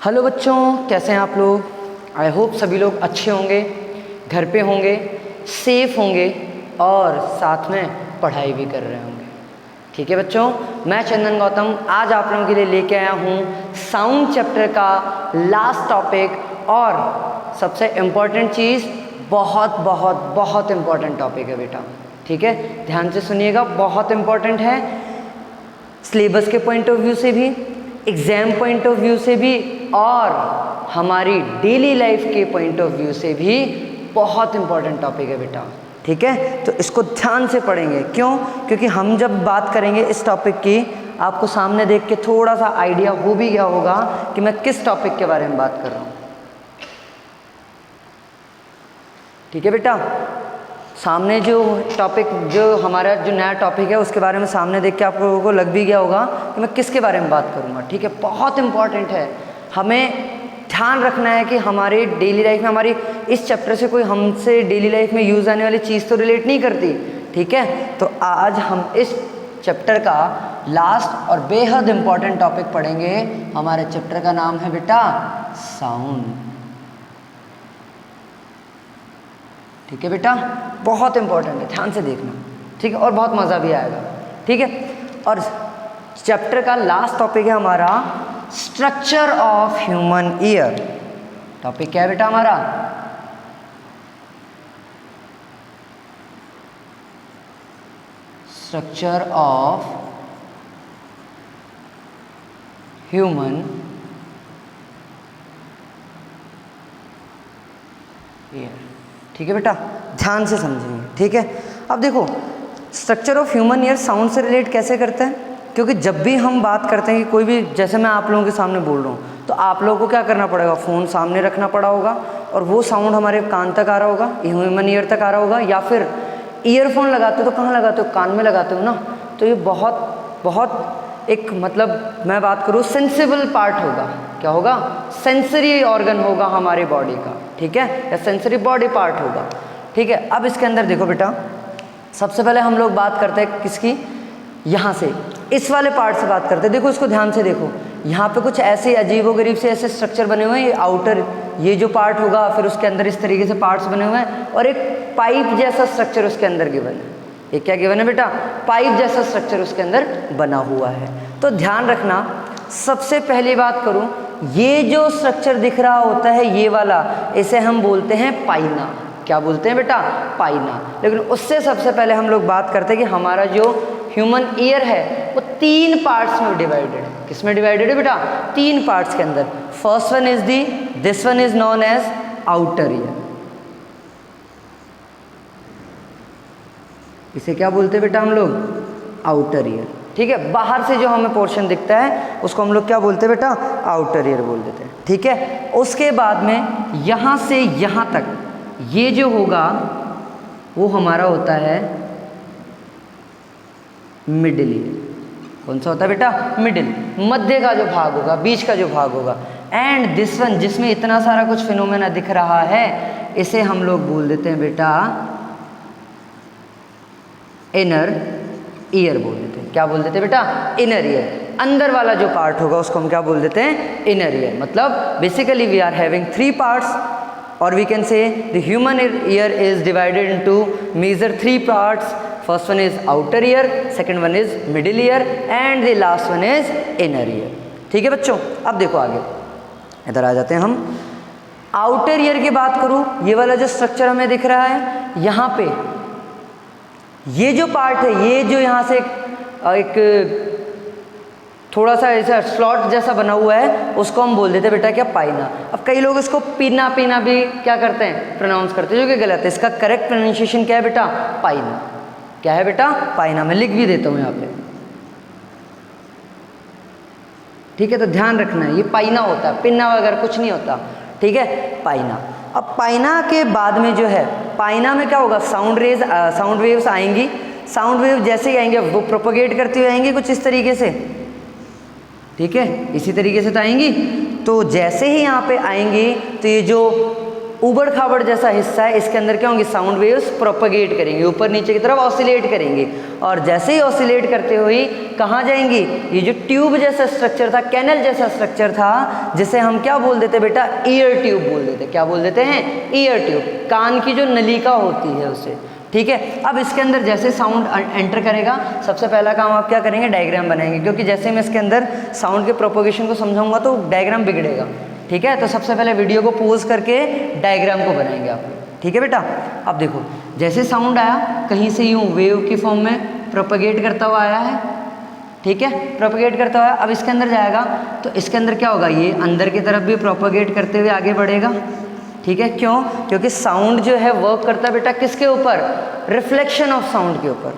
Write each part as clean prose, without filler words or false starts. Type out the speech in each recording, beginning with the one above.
Hello बच्चों, कैसे हैं आप लोग। आई होप सभी लोग अच्छे होंगे, घर पे होंगे, सेफ होंगे और साथ में पढ़ाई भी कर रहे होंगे। ठीक है बच्चों, मैं चंदन गौतम आज आप लोगों के लिए लेके आया हूँ साउंड चैप्टर का लास्ट टॉपिक और सबसे इम्पॉर्टेंट चीज़, बहुत बहुत बहुत इम्पॉर्टेंट टॉपिक है बेटा। ठीक है, ध्यान से सुनिएगा, बहुत इम्पॉर्टेंट है सिलेबस के पॉइंट ऑफ व्यू से भी, एग्ज़ाम पॉइंट ऑफ व्यू से भी और हमारी डेली लाइफ के पॉइंट ऑफ व्यू से भी बहुत इम्पॉर्टेंट टॉपिक है बेटा। ठीक है, तो इसको ध्यान से पढ़ेंगे। क्यों? क्योंकि हम जब बात करेंगे इस टॉपिक की, आपको सामने देख के थोड़ा सा आइडिया हो भी गया होगा कि मैं किस टॉपिक के बारे में बात कर रहा हूँ। ठीक है बेटा, सामने जो टॉपिक, जो हमारा जो नया टॉपिक है उसके बारे में सामने देख के आप लोगों को लग भी गया होगा कि मैं किसके बारे में बात करूँगा। ठीक है, बहुत इम्पॉर्टेंट है, हमें ध्यान रखना है कि हमारे डेली लाइफ में, हमारी इस चैप्टर से कोई हमसे डेली लाइफ में यूज़ आने वाली चीज़ तो रिलेट नहीं करती। ठीक है, तो आज हम इस चैप्टर का लास्ट और बेहद इम्पॉर्टेंट टॉपिक पढ़ेंगे। हमारे चैप्टर का नाम है बेटा साउंड। ठीक है बेटा, बहुत इंपॉर्टेंट है, ध्यान से देखना। ठीक है, और बहुत मज़ा भी आएगा। ठीक है, और चैप्टर का लास्ट टॉपिक है हमारा structure of human ear. Topic क्या है बेटा हमारा? Structure of human ear. ठीक है बेटा, ध्यान से समझेंगे। ठीक है, अब देखो structure of human ear sound से रिलेट कैसे करते हैं, क्योंकि जब भी हम बात करते हैं कि कोई भी, जैसे मैं आप लोगों के सामने बोल रहा हूँ तो आप लोगों को क्या करना पड़ेगा, फ़ोन सामने रखना पड़ा होगा और वो साउंड हमारे कान तक आ रहा होगा, ह्यूमन ईयर तक आ रहा होगा, या फिर ईयरफोन लगाते हो तो कहाँ लगाते हो, कान में लगाते हो ना। तो ये बहुत बहुत एक, मतलब मैं बात करूँ, सेंसिबल पार्ट होगा। क्या होगा? सेंसरी ऑर्गन होगा हमारे बॉडी का। ठीक है, या सेंसरी बॉडी पार्ट होगा। ठीक है, अब इसके अंदर देखो बेटा, सबसे पहले हम लोग बात करते हैं किसकी, यहाँ से इस वाले पार्ट से बात करते हैं। देखो इसको ध्यान से देखो, यहाँ पे कुछ ऐसे अजीबोगरीब से ऐसे स्ट्रक्चर बने हुए हैं। ये आउटर, ये जो पार्ट होगा, फिर उसके अंदर इस तरीके से पार्ट्स बने हुए हैं और एक पाइप जैसा स्ट्रक्चर उसके अंदर गिवन है। ये क्या गिवन है बेटा? पाइप जैसा स्ट्रक्चर उसके अंदर बना हुआ है। तो ध्यान रखना, सबसे पहली बात करूँ, ये जो स्ट्रक्चर दिख रहा होता है ये वाला, इसे हम बोलते हैं पाइना। क्या बोलते हैं बेटा? पाइना। लेकिन उससे सबसे पहले हम लोग बात करते हैं कि हमारा जो ह्यूमन ईयर है वो 3 पार्ट्स में डिवाइडेड है। किस में डिवाइडेड है बेटा? 3 पार्ट्स के अंदर। First one is this one is known as outer ear. इसे क्या बोलते हैं बेटा हम लोग? Outer ear. ठीक है, बाहर से जो हमें पोर्शन दिखता है उसको हम लोग क्या बोलते हैं बेटा? आउटर ईयर बोल देते हैं। ठीक है, उसके बाद में यहाँ से यहाँ तक ये जो होगा वो हमारा होता है मिडिल ईयर। कौन सा होता है बेटा? मिडिल, मध्य का जो भाग होगा, बीच का जो भाग होगा। एंड दिस वन, जिसमें इतना सारा कुछ फिनोमेना दिख रहा है, इसे हम लोग बोल देते हैं बेटा इनर ईयर बोल देते हैं। क्या बोल देते हैं बेटा? Inner ear. अंदर वाला जो पार्ट होगा उसको हम क्या बोल देते हैं? Inner ear. मतलब basically we are having 3 parts, or we can say the human ear is divided into major 3 parts. First one is outer ear, second one is middle ear and the last one is inner ear. ठीक है बच्चों, अब देखो आगे इधर आ जाते हैं हम। आउटर ईयर की बात करूँ, ये वाला जो स्ट्रक्चर हमें दिख रहा है, यहाँ पे ये जो पार्ट है, ये जो यहाँ से एक थोड़ा सा ऐसा स्लॉट जैसा बना हुआ है, उसको हम बोल देते हैं बेटा क्या? पाइना। अब कई लोग इसको पीना पीना भी क्या करते हैं? प्रोनाउंस करते हैं, जो कि गलत है। इसका करेक्ट प्रोनाउंसिएशन क्या है बेटा? पाइना। क्या है बेटा? पाइना। मैं लिख भी देता हूँ यहाँ पे। ठीक है, तो ध्यान रखना है, ये पाइना होता है, पिन्ना वगैरह कुछ नहीं होता। ठीक है, पाइना। अब पाइना के बाद में जो है, पाइना में क्या होगा? साउंड वेव्स आएंगी। साउंड वेव जैसे ही आएंगे वो प्रोपोगेट करती हुई आएंगी कुछ इस तरीके से। ठीक है, इसी तरीके से तो आएंगी। तो जैसे ही यहाँ पे आएंगी तो ये जो ऊबड़ खाबड़ जैसा हिस्सा है, इसके अंदर क्या होंगे, साउंड वेव्स प्रोपगेट करेंगे, ऊपर नीचे की तरफ ऑसिलेट करेंगे, और जैसे ही ऑसिलेट करते हुए कहाँ जाएंगी, ये जो ट्यूब जैसा स्ट्रक्चर था, कैनल जैसा स्ट्रक्चर था, जिसे हम क्या बोल देते बेटा, ईयर ट्यूब बोल देते। क्या बोल देते हैं, ईयर ट्यूब, कान की जो नलिका होती है उसे, ठीक है। अब इसके अंदर जैसे साउंड एंटर करेगा, सबसे पहला काम आप क्या करेंगे, डायग्राम बनाएंगे, क्योंकि जैसे मैं इसके अंदर साउंड के प्रोपोगेशन को समझाऊंगा तो डायग्राम बिगड़ेगा, ठीक है। तो सबसे पहले वीडियो को पॉज करके डायग्राम को बनाएंगे आप, ठीक है बेटा। अब देखो, जैसे साउंड आया कहीं से यूं वेव की फॉर्म में प्रोपगेट करता हुआ आया है, ठीक है, प्रोपगेट करता हुआ। अब इसके अंदर जाएगा तो इसके अंदर क्या होगा, ये अंदर की तरफ भी प्रोपगेट करते हुए आगे बढ़ेगा, ठीक है। क्यों, क्योंकि साउंड जो है वर्क करता है बेटा किसके ऊपर, रिफ्लेक्शन ऑफ साउंड के ऊपर,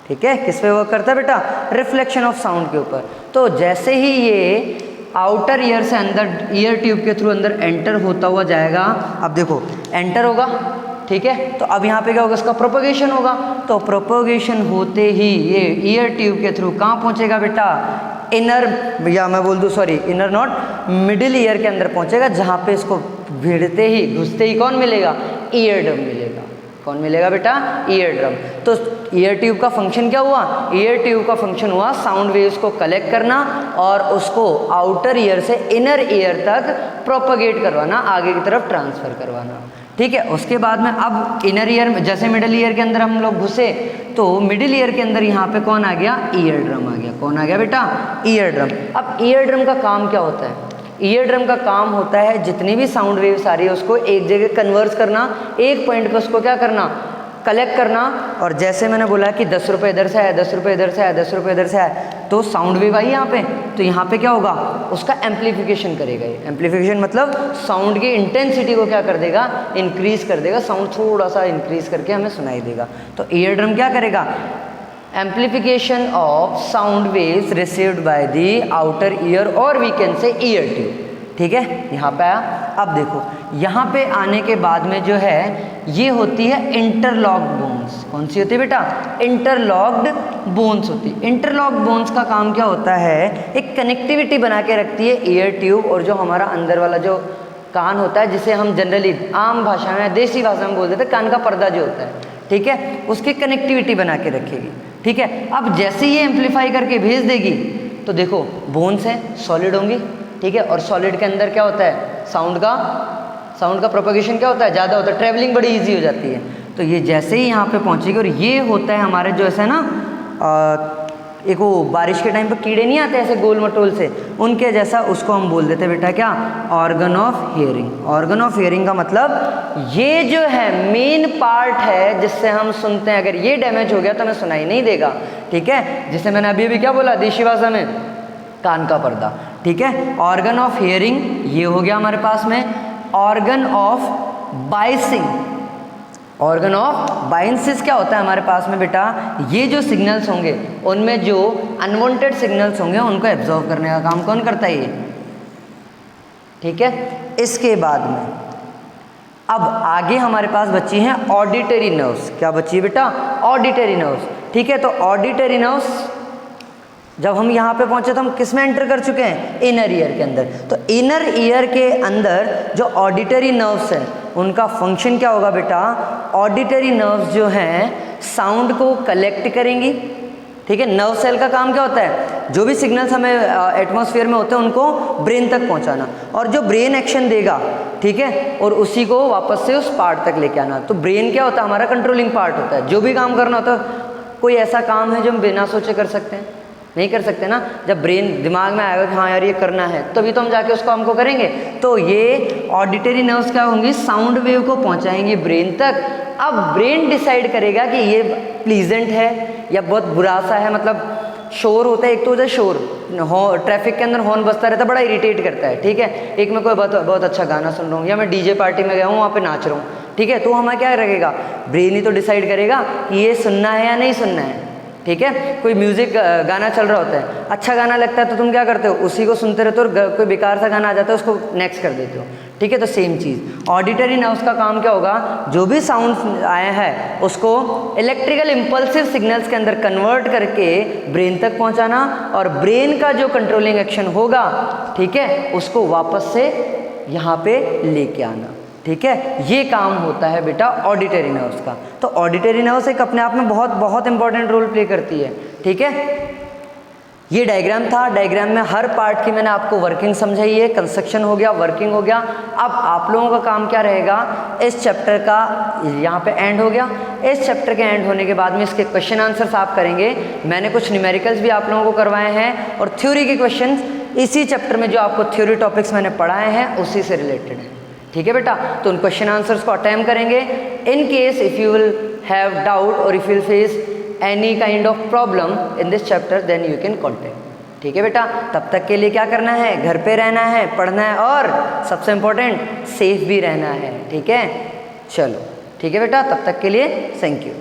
ठीक है। किस पे वर्क करता है बेटा, रिफ्लेक्शन ऑफ साउंड के ऊपर। तो जैसे ही ये आउटर ईयर से अंदर, ईयर ट्यूब के थ्रू अंदर एंटर होता हुआ जाएगा, अब देखो एंटर होगा, ठीक है। तो अब यहाँ पे क्या होगा, इसका प्रोपगेशन होगा, तो प्रोपगेशन होते ही ये ईयर ट्यूब के थ्रू कहाँ पहुँचेगा बेटा, इनर, या मैं बोल दूँ sorry, inner not, middle ear के अंदर पहुँचेगा, जहाँ पे इसको भिड़ते ही घुसते ही कौन मिलेगा, ईयर ड्रम मिलेगा। कौन मिलेगा बेटा, ईयर ड्रम। तो ईयर ट्यूब का फंक्शन क्या हुआ, ईयर ट्यूब का फंक्शन हुआ साउंड वेव्स को कलेक्ट करना और उसको आउटर ईयर से इनर ईयर तक प्रोपगेट करवाना, आगे की तरफ ट्रांसफर करवाना, ठीक है। उसके बाद में अब इनर ईयर में, जैसे मिडिल ईयर के अंदर हम लोग घुसे, तो मिडिल ईयर के अंदर यहाँ पे कौन आ गया, ईयर ड्रम आ गया। कौन आ गया बेटा, ईयर ड्रम। अब ईयर ड्रम का काम क्या होता है, ईयर ड्रम का काम होता है जितनी भी साउंड वेव्स आ रही है उसको एक जगह कन्वर्स करना, एक पॉइंट पे उसको क्या करना, कलेक्ट करना। और जैसे मैंने बोला कि 10 रुपये इधर से आया, 10 रुपये इधर से आया, 10 रुपये इधर से आया, तो साउंड वेव आई यहाँ पे, तो यहाँ पे क्या होगा, उसका एम्पलीफिकेशन करेगा। ये एम्पलीफिकेशन मतलब साउंड की इंटेंसिटी को क्या कर देगा, इंक्रीज कर देगा, साउंड थोड़ा सा इंक्रीज करके हमें सुनाई देगा। तो ईयर ड्रम क्या करेगा, amplification of sound waves received by the outer ear और we can say ear tube, ठीक है। यहाँ पे आया। अब देखो यहाँ पे आने के बाद में जो है ये होती है इंटरलॉक्ड बोन्स। कौन सी होती है बेटा, इंटरलॉक्ड बोन्स होती है। इंटरलॉक्ड बोन्स का काम क्या होता है, एक कनेक्टिविटी बना के रखती है ईयर ट्यूब और जो हमारा अंदर वाला जो कान होता है, जिसे हम जनरली आम भाषा में, देसी भाषा में बोल देते हैं कान का पर्दा जो होता है, ठीक है, उसकी कनेक्टिविटी बना के रखेगी, ठीक है। अब जैसे ये एम्पलीफाई करके भेज देगी तो देखो बोन्स है, सॉलिड होंगी, ठीक है, और सॉलिड के अंदर क्या होता है, साउंड का प्रोपगेशन क्या होता है, ज़्यादा होता है, ट्रैवलिंग बड़ी इजी हो जाती है। तो ये जैसे ही यहाँ पे पहुँचेगी, और ये होता है हमारे जो ऐसा ना एक वो बारिश के टाइम पे कीड़े नहीं आते ऐसे गोल मटोल से, उनके जैसा, उसको हम बोल देते बेटा क्या, organ of hearing. Organ of hearing का मतलब ये जो है मेन पार्ट है जिससे हम सुनते हैं। अगर ये डैमेज हो गया तो हमें सुनाई नहीं देगा, ठीक है। जिसे मैंने अभी भी क्या बोला देशी भाषा में, कान का पर्दा, ठीक है। ऑर्गन ऑफ हियरिंग ये हो गया हमारे पास में। ऑर्गन ऑफ बाइसिंग, ऑर्गन ऑफ बाइंसिस क्या होता है हमारे पास में बेटा, ये जो सिग्नल्स होंगे उनमें जो अनवांटेड सिग्नल्स होंगे उनको एब्जॉर्व करने का काम कौन करता है, ये, ठीक है। इसके बाद में अब आगे हमारे पास बची हैं ऑडिटरी नर्व्स। क्या बची है बेटा, ऑडिटरी नर्व्स, ठीक है। तो ऑडिटरी नर्व्स जब हम यहाँ पे पहुँचे तो हम किस में एंटर कर चुके हैं, इनर ईयर के अंदर। तो इनर ईयर के अंदर जो ऑडिटरी नर्व्स हैं उनका फंक्शन क्या होगा बेटा, ऑडिटरी नर्व्स जो हैं साउंड को कलेक्ट करेंगी, ठीक है। नर्व सेल का काम क्या होता है, जो भी सिग्नल्स हमें एटमॉस्फेयर में होते हैं उनको ब्रेन तक पहुंचाना, और जो ब्रेन एक्शन देगा, ठीक है, और उसी को वापस से उस पार्ट तक लेके आना। तो ब्रेन क्या होता है, हमारा कंट्रोलिंग पार्ट होता है। जो भी काम करना होता है, कोई ऐसा काम है जो हम बिना सोचे कर सकते हैं, नहीं कर सकते ना। जब ब्रेन दिमाग में आएगा कि हाँ यार ये करना है, तभी तो हम जाके उसको हमको करेंगे। तो ये ऑडिटरी नर्व्स क्या होंगी, साउंड वेव को पहुंचाएंगे ब्रेन तक। अब ब्रेन डिसाइड करेगा कि ये प्लीजेंट है या बहुत बुरा सा है, मतलब शोर होता है, एक तो होता है शोर, ट्रैफिक के अंदर हॉर्न बजता रहता है, बड़ा इरिटेट करता है, ठीक है। एक मैं कोई बहुत अच्छा गाना सुन रहा हूँ, या मैं डीजे पार्टी में गया हूँ वहाँ पे नाच रहा हूँ, ठीक है, तो हमें क्या रहेगा, ब्रेन ही तो डिसाइड करेगा कि ये सुनना है या नहीं सुनना है, ठीक है। कोई म्यूजिक गाना चल रहा होता है, अच्छा गाना लगता है तो तुम क्या करते हो, उसी को सुनते रहते हो, और कोई बेकार सा गाना आ जाता है उसको नेक्स्ट कर देते हो, ठीक है। तो सेम चीज़ ऑडिटरी नर्व्स का काम क्या होगा, जो भी साउंड आया है उसको इलेक्ट्रिकल इम्पल्सिव सिग्नल्स के अंदर कन्वर्ट करके ब्रेन तक पहुंचाना, और ब्रेन का जो कंट्रोलिंग एक्शन होगा, ठीक है, उसको वापस से यहाँ पे लेके आना, ठीक है, ये काम होता है बेटा ऑडिटरी नर्व्स का। तो ऑडिटरी नर्व्स एक अपने आप में बहुत बहुत इंपॉर्टेंट रोल प्ले करती है। ठीक है, ये डायग्राम था। डायग्राम में हर पार्ट की मैंने आपको वर्किंग समझाई है, कंस्ट्रक्शन हो गया, वर्किंग हो गया। अब आप लोगों का काम क्या रहेगा, इस चैप्टर का यहाँ पे एंड हो गया। इस चैप्टर के एंड होने के बाद में इसके क्वेश्चन आंसर्स आप करेंगे। मैंने कुछ न्यूमेरिकल्स भी आप लोगों को करवाए हैं और थ्योरी के क्वेश्चन इसी चैप्टर में जो आपको थ्योरी टॉपिक्स मैंने पढ़ाए हैं उसी से रिलेटेड है। ठीक है बेटा, तो उन क्वेश्चन आंसर्स को अटेम्प्ट करेंगे। In case if you will have doubt और if you will face any kind of problem in this chapter then you can contact। ठीक है बेटा, तब तक के लिए क्या करना है, घर पे रहना है, पढ़ना है और सबसे इम्पोर्टेंट सेफ भी रहना है। ठीक है, चलो ठीक है बेटा, तब तक के लिए थैंक यू।